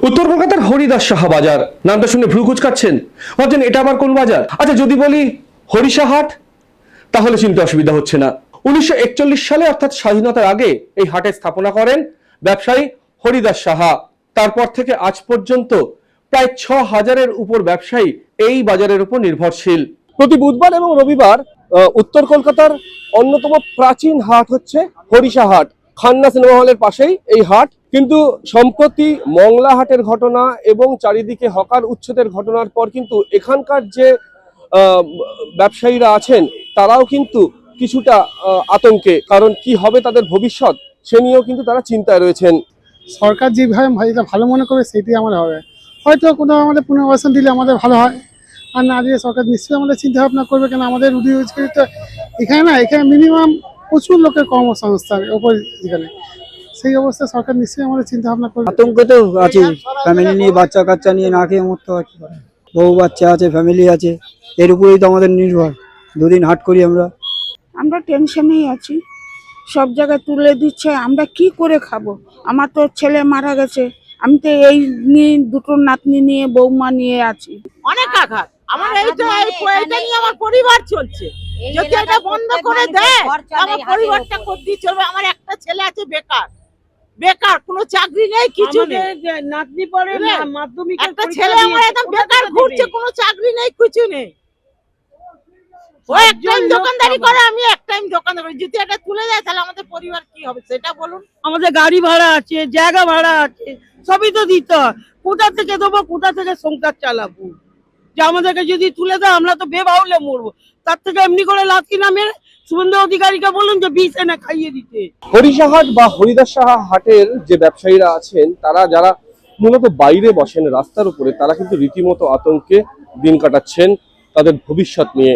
উত্তর কলকাতার হরিদাস সাহা বাজার নামটা শুনে ভ্রু কুচকাচ্ছেন, ভাবছেন এটা আবার কোন বাজার? আচ্ছা, যদি বলি হরিষাহাট তাহলে চিনতে অসুবিধা হচ্ছে না। 1941 সালে অর্থাৎ স্বাধীনতার আগে এই হাটের স্থাপনা করেন ব্যবসায়ী হরিদাস সাহা। তারপর থেকে আজ পর্যন্ত প্রায় 6000-এর উপর ব্যবসায়ী এই বাজারের উপর নির্ভরশীল। প্রতি বুধবার এবং রবিবার উত্তর কলকাতার অন্যতম প্রাচীন হাট হচ্ছে হরিষাহাট। খান্না সিনেমা হলের পাশেই এই হাট। কিন্তু সম্প্রতি মংলা হাটের ঘটনা এবং চারিদিকে হকার উচ্ছেদের ঘটনার পর কিন্তু এখানকার যে ব্যবসায়ীরা আছেন তারাও কিন্তু কিছুটা আতঙ্কে, কারণ কি হবে তাদের ভবিষ্যৎ সে নিয়েও কিন্তু তারা চিন্তায় রয়েছেন। সরকার যেভাবে যেটা ভালো মনে করবে সেটাই আমাদের হবে। হয়তো কোনো আমাদের পুনর্বাসন দিলে আমাদের ভালো হয়, আর না দিয়ে সরকার নিশ্চয়ই আমাদের চিন্তা ভাবনা করবে। কেন আমাদের রুটি রোজগারি তো এখানে না, এখানে মিনিমাম প্রচুর লোকের কর্মসংস্থান ওপর এখানে, সেই অবস্থায় সরকার নিশ্চয়ই আমাদের চিন্তা ভাবনা করবে। আতঙ্ক তো আছে, ফ্যামিলি নিয়ে বাচ্চা কাচ্চা নিয়ে না খেয়ে মরতে হয়, বউ বাচ্চা আছে, ফ্যামিলি আছে, এর উপরেই তো আমাদের নির্ভর। দুদিন হাট করি আমরা টেনশনেই আছি, সব জায়গায় তুলে দিচ্ছে, আমরা কি করে খাবো? আমার তো ছেলে মারা গেছে, আমি তো এই নিয়ে দুটো নাতনি নিয়ে বৌমা নিয়ে আছি। অনেক আঘাত আমার, এইটা নিয়ে আমার পরিবার চলছে। যদি এটা বন্ধ করে দেয় আমার পরিবারটা কোথায় চলবে? আমার একটা ছেলে আছে বেকার, কোনো চাকরি নেই, কিছু নেই। নাতনি পড়ে না, মাধ্যমিক একটা ছেলে আমার একদম বেকার ঘুরছে, কোনো চাকরি নেই, কিছু নেই। ও এক টাইম দোকানদারি করে, আমি এক টাইম দোকানদারি করি। যদি এটা তুলে দেয় তাহলে আমাদের পরিবার কি হবে সেটা বলুন। আমাদের গাড়ি ভাড়া আছে, জায়গা ভাড়া আছে, সবই তো দিতে হয়। কোথা থেকে দেবো, কোথা থেকে সংসার চালাবো? যে আমাদেরকে যদি তুলে দেয় আমরা তো বেবাউলে মরবো। তার থেকে এমনি করে লাথি না মেরে শুভেন্দু অধিকারীকে বলুন যে বিষ এনে খাইয়ে দিতে। হরিষাহাট বা হরিদাস সাহা হাটের যে ব্যবসায়ীরা আছেন তারা যারা মূলত বাইরে বসেন রাস্তার উপরে, তারা কিন্তু রীতিমতো আতঙ্কে দিন কাটাচ্ছেন তাদের ভবিষ্যৎ নিয়ে।